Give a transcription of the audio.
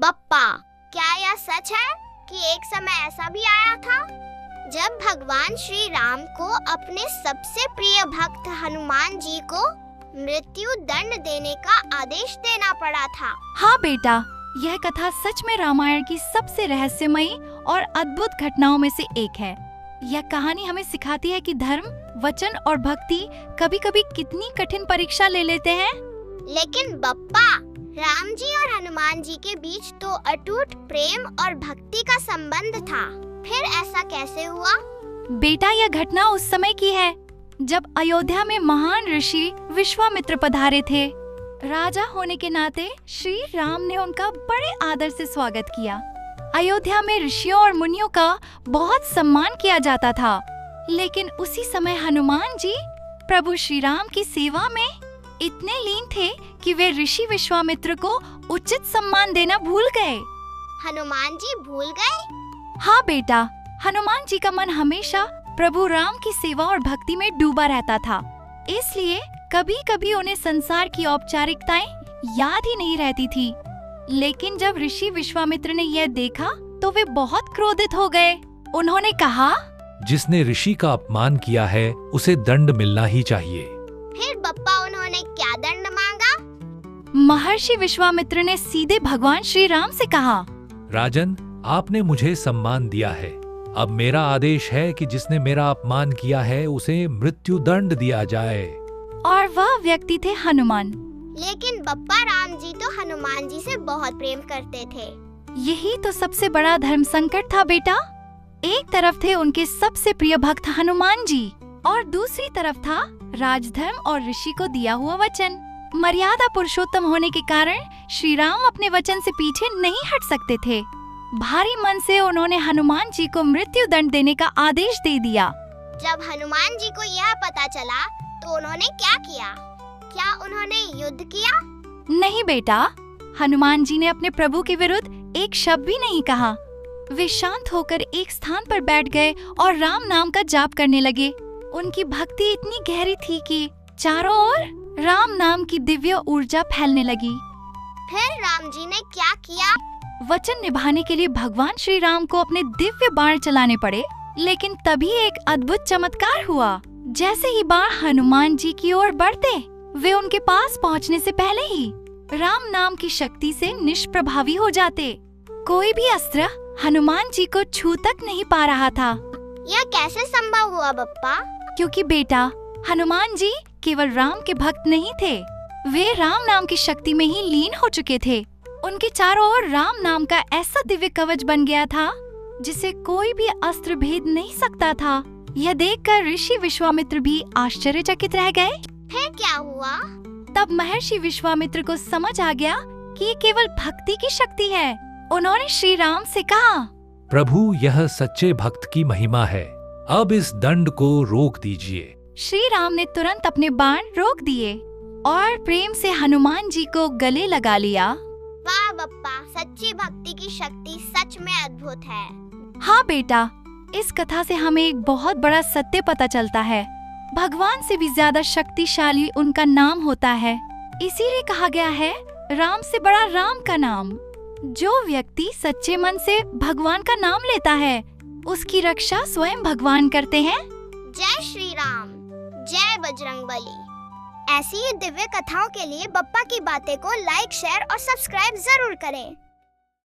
बप्पा, क्या यह सच है कि एक समय ऐसा भी आया था जब भगवान श्री राम को अपने सबसे प्रिय भक्त हनुमान जी को मृत्यु दंड देने का आदेश देना पड़ा था? हाँ बेटा, यह कथा सच में रामायण की सबसे रहस्यमयी और अद्भुत घटनाओं में से एक है। यह कहानी हमें सिखाती है कि धर्म, वचन और भक्ति कभी-कभी कितनी कठिन परीक्षा ले लेते हैं। लेकिन बप्पा, राम जी और हनुमान जी के बीच तो अटूट प्रेम और भक्ति का संबंध था, फिर ऐसा कैसे हुआ? बेटा, यह घटना उस समय की है जब अयोध्या में महान ऋषि विश्वामित्र पधारे थे। राजा होने के नाते श्री राम ने उनका बड़े आदर से स्वागत किया। अयोध्या में ऋषियों और मुनियों का बहुत सम्मान किया जाता था, लेकिन उसी समय हनुमान जी प्रभु श्री राम की सेवा में इतने लीन थे कि वे ऋषि विश्वामित्र को उचित सम्मान देना भूल गए। हनुमान जी भूल गए? हाँ बेटा, हनुमान जी का मन हमेशा प्रभु राम की सेवा और भक्ति में डूबा रहता था, इसलिए कभी कभी उन्हें संसार की औपचारिकताएं याद ही नहीं रहती थी। लेकिन जब ऋषि विश्वामित्र ने यह देखा तो वे बहुत क्रोधित हो गए। उन्होंने कहा, जिसने ऋषि का अपमान किया है उसे दंड मिलना ही चाहिए। फिर बप्पा, उन्होंने क्या दंड मांगा? महर्षि विश्वामित्र ने सीधे भगवान श्री राम से कहा, राजन, आपने मुझे सम्मान दिया है, अब मेरा आदेश है कि जिसने मेरा अपमान किया है उसे मृत्यु दंड दिया जाए। और वह व्यक्ति थे हनुमान। लेकिन बप्पा, राम जी तो हनुमान जी से बहुत प्रेम करते थे। यही तो सबसे बड़ा धर्म संकट था बेटा। एक तरफ थे उनके सबसे प्रिय भक्त हनुमान जी और दूसरी तरफ था राजधर्म और ऋषि को दिया हुआ वचन। मर्यादा पुरुषोत्तम होने के कारण श्री राम अपने वचन से पीछे नहीं हट सकते थे। भारी मन से उन्होंने हनुमान जी को मृत्यु दंड देने का आदेश दे दिया। जब हनुमान जी को यह पता चला तो उन्होंने क्या किया? क्या उन्होंने युद्ध किया? नहीं बेटा, हनुमान जी ने अपने प्रभु के विरुद्ध एक शब्द भी नहीं कहा। वे शांत होकर एक स्थान पर बैठ गए और राम नाम का जाप करने लगे। उनकी भक्ति इतनी गहरी थी कि चारों ओर राम नाम की दिव्य ऊर्जा फैलने लगी। फिर राम जी ने क्या किया? वचन निभाने के लिए भगवान श्री राम को अपने दिव्य बाण चलाने पड़े, लेकिन तभी एक अद्भुत चमत्कार हुआ। जैसे ही बाण हनुमान जी की ओर बढ़ते, वे उनके पास पहुंचने से पहले ही राम नाम की शक्ति से निष्प्रभावी हो जाते। कोई भी अस्त्र हनुमान जी को छू तक नहीं पा रहा था। यह कैसे संभव हुआ बप्पा? क्योंकि बेटा, हनुमान जी केवल राम के भक्त नहीं थे, वे राम नाम की शक्ति में ही लीन हो चुके थे। उनके चारों ओर राम नाम का ऐसा दिव्य कवच बन गया था जिसे कोई भी अस्त्र भेद नहीं सकता था। यह देखकर ऋषि विश्वामित्र भी आश्चर्यचकित रह गए। फिर क्या हुआ? तब महर्षि विश्वामित्र को समझ आ गया कि ये केवल भक्ति की शक्ति है। उन्होंने श्री राम से कहा, प्रभु, यह सच्चे भक्त की महिमा है, अब इस दंड को रोक दीजिए। श्री राम ने तुरंत अपने बाण रोक दिए और प्रेम से हनुमान जी को गले लगा लिया। वाह बप्पा, सच्ची भक्ति की शक्ति सच में अद्भुत है। हाँ बेटा, इस कथा से हमें एक बहुत बड़ा सत्य पता चलता है। भगवान से भी ज्यादा शक्तिशाली उनका नाम होता है। इसीलिए कहा गया है, राम से बड़ा राम का नाम। जो व्यक्ति सच्चे मन से भगवान का नाम लेता है, उसकी रक्षा स्वयं भगवान करते हैं। जय श्री राम, जय बजरंगबली। ऐसी ही दिव्य कथाओं के लिए बप्पा की बातें को लाइक, शेयर और सब्सक्राइब जरूर करें।